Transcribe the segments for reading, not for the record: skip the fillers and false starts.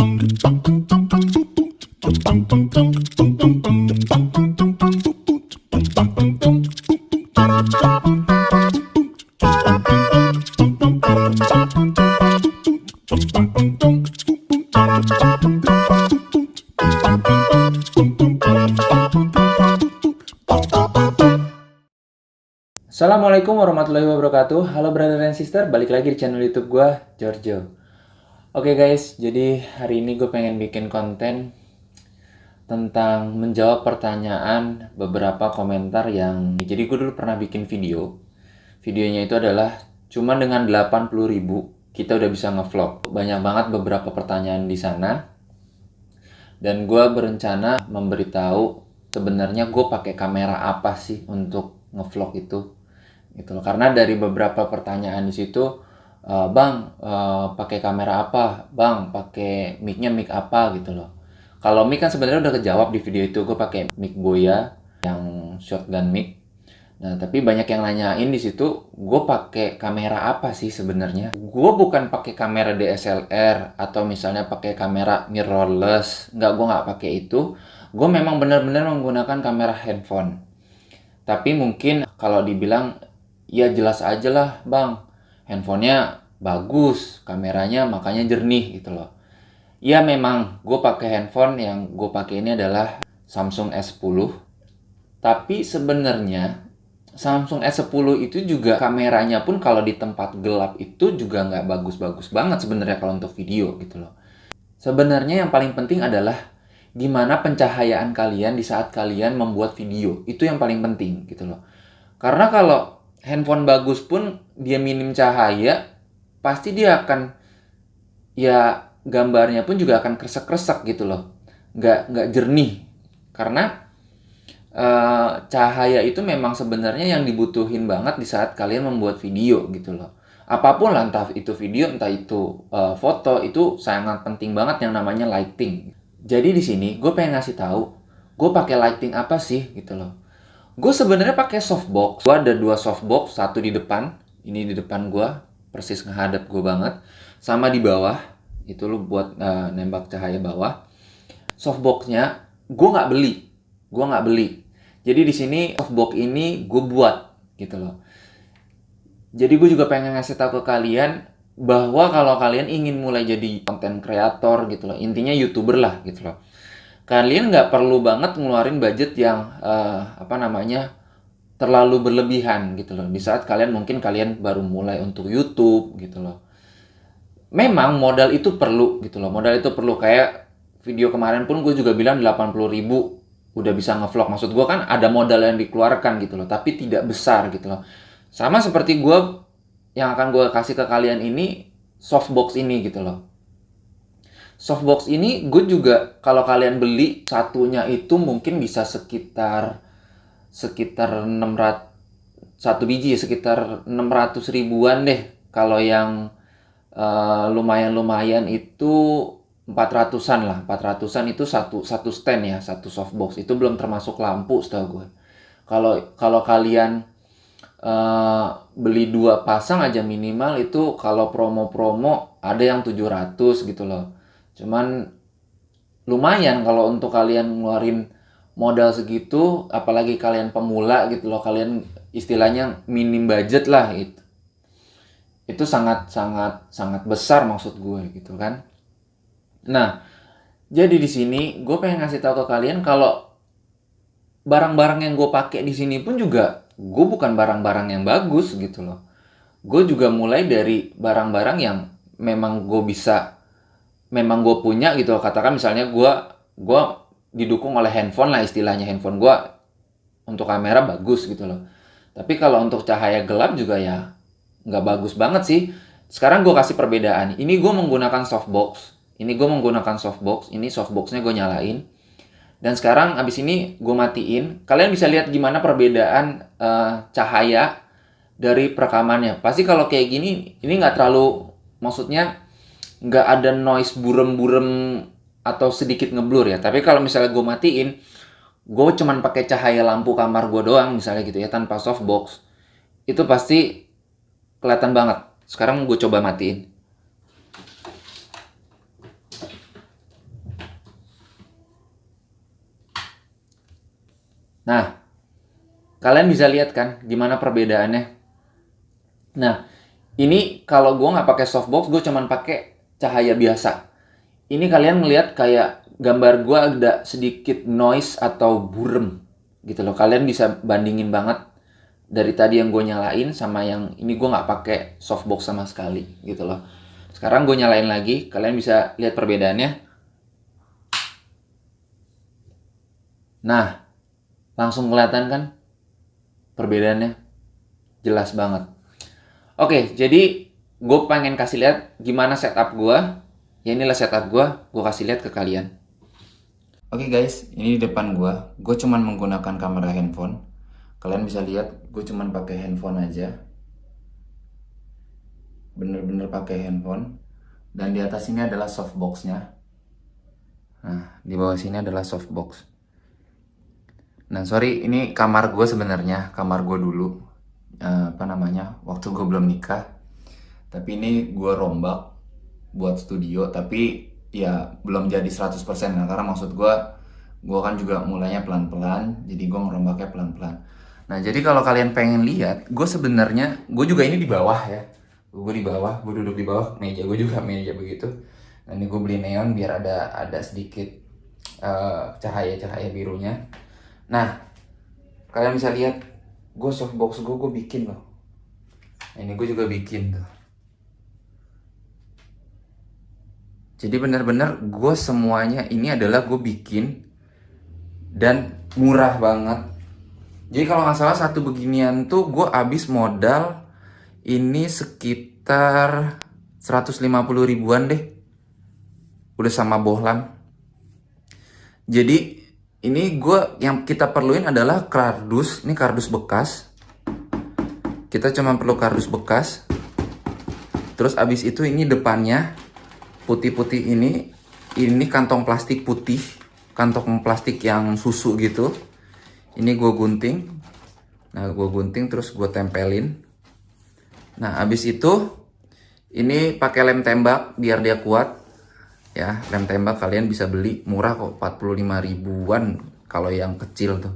Assalamualaikum warahmatullahi wabarakatuh. Halo brother and sister, balik lagi di channel YouTube gue, Giorgio. Oke guys, jadi hari ini gue pengen bikin konten tentang menjawab pertanyaan beberapa komentar yang... Jadi gue dulu pernah bikin video. Videonya itu adalah cuma dengan 80.000 kita udah bisa ngevlog. Banyak banget beberapa pertanyaan di sana. Dan gue berencana memberitahu sebenarnya gue pakai kamera apa sih untuk ngevlog itu. Gitu loh. Karena dari beberapa pertanyaan di situ, bang pakai kamera apa, bang pakai mic-nya mic apa gitu loh. Kalau mic kan sebenarnya udah kejawab di video itu, gue pakai mic Boya yang shotgun mic. Nah tapi banyak yang nanyain di situ, gue pakai kamera apa sih sebenarnya? Gue bukan pakai kamera DSLR atau misalnya pakai kamera mirrorless, gue nggak pakai itu. Gue memang benar-benar menggunakan kamera handphone. Tapi mungkin kalau dibilang, ya jelas aja lah bang, handphonenya bagus, kameranya makanya jernih gitu loh. Ya memang gue pakai handphone yang gue pakai ini adalah Samsung S10. Tapi sebenarnya Samsung S10 itu juga kameranya pun kalau di tempat gelap itu juga nggak bagus-bagus banget sebenarnya kalau untuk video gitu loh. Sebenarnya yang paling penting adalah gimana pencahayaan kalian di saat kalian membuat video. Itu yang paling penting gitu loh. Karena kalau handphone bagus pun dia minim cahaya, pasti dia akan, ya gambarnya pun juga akan kresek-kresek gitu loh. Nggak jernih. Karena cahaya itu memang sebenarnya yang dibutuhin banget di saat kalian membuat video gitu loh. Apapun lah, entah itu video, entah itu foto, itu sangat penting banget yang namanya lighting. Jadi di sini gue pengen ngasih tahu, gue pakai lighting apa sih gitu loh. Gue sebenarnya pakai softbox. Gue ada dua softbox, satu di depan, ini di depan gue, persis ngehadap gue banget, sama di bawah, itu lo buat nembak cahaya bawah. Softboxnya gue nggak beli. Jadi di sini softbox ini gue buat gitu loh. Jadi gue juga pengen ngasih tahu ke kalian bahwa kalau kalian ingin mulai jadi content creator gitu loh, intinya YouTuber lah gitu loh, kalian nggak perlu banget ngeluarin budget yang terlalu berlebihan gitu loh. Di saat mungkin kalian baru mulai untuk YouTube gitu loh. Memang modal itu perlu gitu loh. Modal itu perlu, kayak video kemarin pun gue juga bilang 80.000 udah bisa ngevlog. Maksud gue kan ada modal yang dikeluarkan gitu loh, tapi tidak besar gitu loh. Sama seperti gue yang akan gue kasih ke kalian ini, softbox ini gitu loh. Softbox ini gue juga, kalau kalian beli satunya itu mungkin bisa sekitar 600, satu biji sekitar 600 ribuan deh. Kalau yang lumayan itu 400-an lah. 400-an itu satu stand ya, satu softbox. Itu belum termasuk lampu setahu gue. Kalau kalian beli 2 pasang aja minimal itu, kalau promo-promo ada yang 700 gitu loh. Cuman lumayan kalau untuk kalian ngeluarin modal segitu, apalagi kalian pemula gitu loh, kalian istilahnya minim budget lah gitu. Itu sangat besar maksud gue gitu kan. Nah, jadi di sini gue pengen ngasih tahu ke kalian kalau barang-barang yang gue pakai di sini pun juga gue bukan barang-barang yang bagus gitu loh. Gue juga mulai dari barang-barang yang memang gue punya gitu loh. Katakan misalnya gue didukung oleh handphone lah istilahnya, handphone gue untuk kamera bagus gitu loh. Tapi kalau untuk cahaya gelap juga ya nggak bagus banget sih. Sekarang gue kasih perbedaan. Ini gue menggunakan softbox. Ini softboxnya gue nyalain. Dan sekarang abis ini gue matiin. Kalian bisa lihat gimana perbedaan cahaya dari perekamannya. Pasti kalau kayak gini, ini nggak terlalu, maksudnya nggak ada noise burem-burem atau sedikit ngeblur ya. Tapi kalau misalnya gue matiin, gue cuman pakai cahaya lampu kamar gue doang misalnya gitu ya, tanpa softbox, itu pasti kelihatan banget. Sekarang gue coba matiin. Nah, kalian bisa lihat kan gimana perbedaannya. Nah, ini kalau gue nggak pakai softbox, gue cuman pakai cahaya biasa. Ini kalian ngelihat kayak gambar gue ada sedikit noise atau burem gitu loh. Kalian bisa bandingin banget dari tadi yang gue nyalain sama yang ini gue nggak pakai softbox sama sekali gitu loh. Sekarang gue nyalain lagi, kalian bisa lihat perbedaannya. Nah, langsung kelihatan kan perbedaannya, jelas banget. Oke, jadi gue pengen kasih lihat gimana setup gue. Ya inilah setup gue kasih lihat ke kalian. Oke guys, ini di depan gue cuman menggunakan kamera handphone. Kalian bisa lihat, gue cuman pakai handphone aja. Bener-bener pakai handphone. Dan di atas ini adalah softboxnya. Nah, di bawah sini adalah softbox. Nah, sorry, ini kamar gue sebenarnya, kamar gue dulu. Waktu gue belum nikah. Tapi ini gue rombak buat studio, tapi ya belum jadi 100%. Nah, karena maksud gue kan juga mulainya pelan-pelan, jadi gue ngerombaknya pelan-pelan. Nah, jadi kalau kalian pengen lihat, gue sebenarnya, gue juga ini di bawah ya. Gue di bawah, gue duduk di bawah, meja gue juga meja begitu. Nah, ini gue beli neon biar ada sedikit cahaya-cahaya birunya. Nah, kalian bisa lihat, gue softbox gue bikin loh. Nah, ini gue juga bikin tuh. Jadi benar-benar gue semuanya ini adalah gue bikin dan murah banget. Jadi kalau nggak salah satu beginian tuh gue habis modal ini sekitar 150 ribuan deh. Udah sama bohlam. Jadi ini yang kita perluin adalah kardus. Ini kardus bekas. Kita cuma perlu kardus bekas. Terus abis itu ini depannya putih-putih ini kantong plastik putih, kantong plastik yang susu gitu. Ini gue gunting. Nah, gue gunting terus gue tempelin. Nah, abis itu ini pakai lem tembak biar dia kuat. Ya, lem tembak kalian bisa beli murah kok, 45 ribuan kalau yang kecil tuh.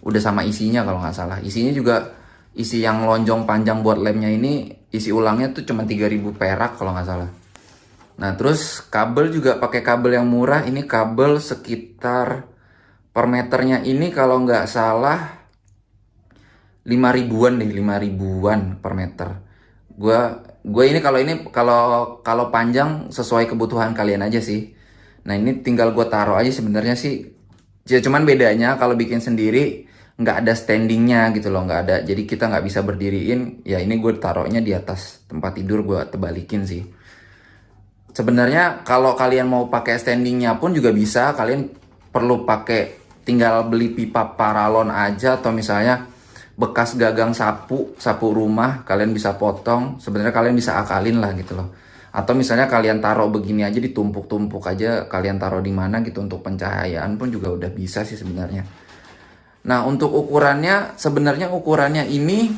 Udah sama isinya kalau nggak salah. Isinya juga isi yang lonjong panjang buat lemnya ini, isi ulangnya tuh cuma 3.000 perak kalau nggak salah. Nah, terus kabel juga pakai kabel yang murah. Ini kabel sekitar per meternya ini kalau nggak salah 5 ribuan deh, 5 ribuan per meter. Gue ini kalau panjang sesuai kebutuhan kalian aja sih. Nah, ini tinggal gue taruh aja sebenarnya sih. Ya cuman bedanya kalau bikin sendiri nggak ada standingnya gitu loh, nggak ada. Jadi kita nggak bisa berdiriin. Ya ini gue taruhnya di atas tempat tidur, gue tebalikin sih. Sebenarnya kalau kalian mau pakai standingnya pun juga bisa. Kalian perlu tinggal beli pipa paralon aja, atau misalnya bekas gagang sapu rumah kalian bisa potong. Sebenarnya kalian bisa akalin lah gitu loh. Atau misalnya kalian taruh begini aja, ditumpuk-tumpuk aja, kalian taruh di mana gitu untuk pencahayaan pun juga udah bisa sih sebenarnya. Nah, untuk ukurannya sebenarnya ini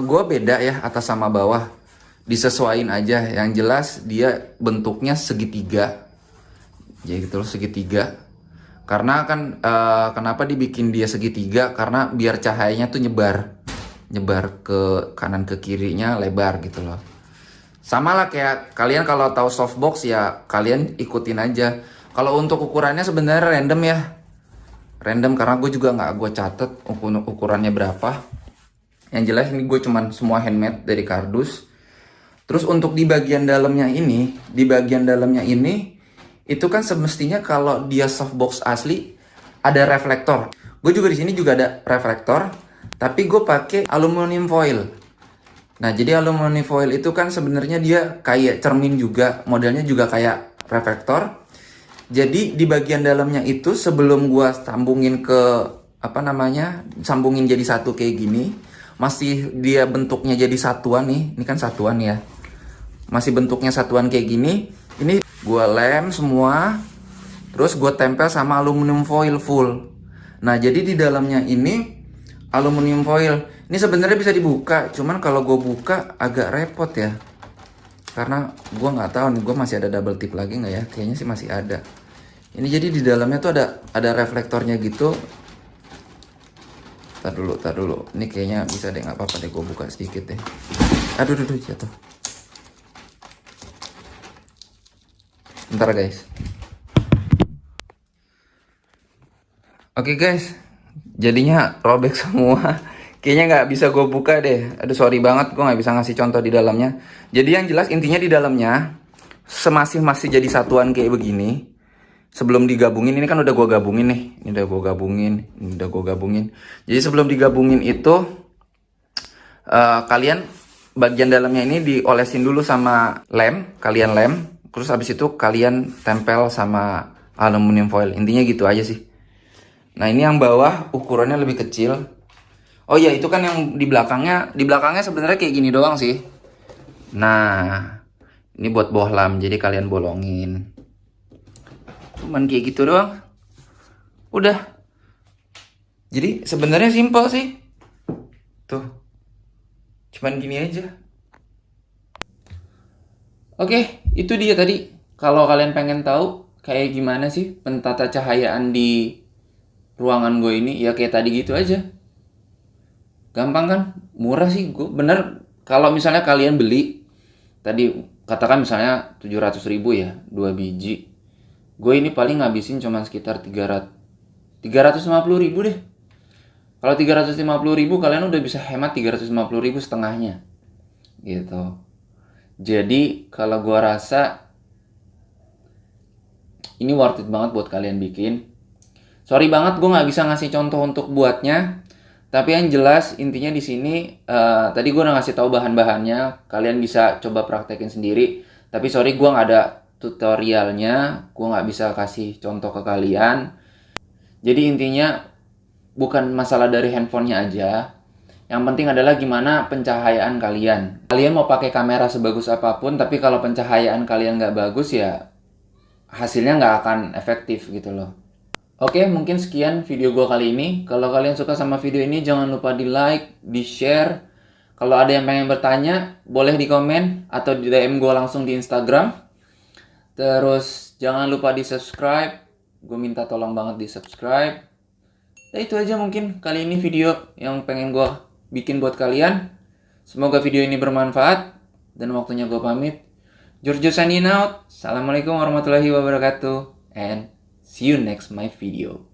gue beda ya atas sama bawah. Disesuaiin aja, yang jelas dia bentuknya segitiga. Jadi gitu loh, segitiga. Karena kan kenapa dibikin dia segitiga? Karena biar cahayanya tuh nyebar ke kanan ke kirinya lebar gitu loh. Sama lah kayak kalian kalau tahu softbox ya kalian ikutin aja. Kalau untuk ukurannya sebenarnya random ya. Random karena gue juga nggak gue catet ukurannya berapa. Yang jelas ini gue cuman semua handmade dari kardus. Terus untuk di bagian dalamnya ini, itu kan semestinya kalau dia softbox asli ada reflektor. Gue juga di sini juga ada reflektor, tapi gue pakai aluminium foil. Nah, jadi aluminium foil itu kan sebenarnya dia kayak cermin juga, modelnya juga kayak reflektor. Jadi di bagian dalamnya itu sebelum gue sambungin sambungin jadi satu kayak gini, masih dia bentuknya jadi satuan nih. Ini kan satuan ya. Masih bentuknya satuan kayak gini. Ini gue lem semua, terus gue tempel sama aluminium foil full. Nah, jadi di dalamnya ini aluminium foil. Ini sebenarnya bisa dibuka, cuman kalau gue buka agak repot ya. Karena gue nggak tahu nih, gue masih ada double tip lagi nggak ya? Kayaknya sih masih ada. Ini jadi di dalamnya tuh ada reflektornya gitu. Tar dulu. Ini kayaknya bisa deh, nggak apa-apa deh gue buka sedikit deh. Aduh, jatuh. Bentar guys. Oke guys, jadinya robek semua. Kayaknya nggak bisa gue buka deh. Aduh sorry banget, gue nggak bisa ngasih contoh di dalamnya. Jadi yang jelas intinya di dalamnya masih jadi satuan kayak begini. Sebelum digabungin, ini kan udah gue gabungin nih. Ini udah gue gabungin. Jadi sebelum digabungin itu kalian bagian dalamnya ini diolesin dulu sama lem, terus habis itu kalian tempel sama aluminium foil. Intinya gitu aja sih. Nah ini yang bawah ukurannya lebih kecil. Oh iya, itu kan yang di belakangnya sebenarnya kayak gini doang sih. Nah ini buat bohlam, jadi kalian bolongin. Cuman kayak gitu doang. Udah. Jadi sebenarnya simpel sih. Tuh. Cuman gini aja. Oke, itu dia tadi. Kalau kalian pengen tahu kayak gimana sih pentata cahayaan di ruangan gue ini, ya kayak tadi gitu aja. Gampang kan? Murah sih. Gue bener, kalau misalnya kalian beli tadi katakan misalnya 700.000 ya, 2 biji. Gue ini paling ngabisin cuma sekitar 350.000 deh. Kalau 350.000 kalian udah bisa hemat 350.000 setengahnya. Gitu. Jadi kalau gue rasa ini worth it banget buat kalian bikin. Sorry banget gue nggak bisa ngasih contoh untuk buatnya. Tapi yang jelas intinya di sini tadi gue udah ngasih tahu bahan-bahannya. Kalian bisa coba praktekin sendiri. Tapi sorry gue nggak ada tutorialnya. Gue nggak bisa kasih contoh ke kalian. Jadi intinya bukan masalah dari handphonenya aja. Yang penting adalah gimana pencahayaan kalian. Kalian mau pakai kamera sebagus apapun, tapi kalau pencahayaan kalian nggak bagus ya hasilnya nggak akan efektif gitu loh. Oke, mungkin sekian video gue kali ini. Kalau kalian suka sama video ini, jangan lupa di like, di share. Kalau ada yang pengen bertanya, boleh di komen atau di DM gue langsung di Instagram. Terus jangan lupa di subscribe. Gue minta tolong banget di subscribe. Nah itu aja mungkin kali ini video yang pengen gue bikin buat kalian. Semoga video ini bermanfaat. Dan waktunya gue pamit. Giorgio signing out. Assalamualaikum warahmatullahi wabarakatuh. And see you next my video.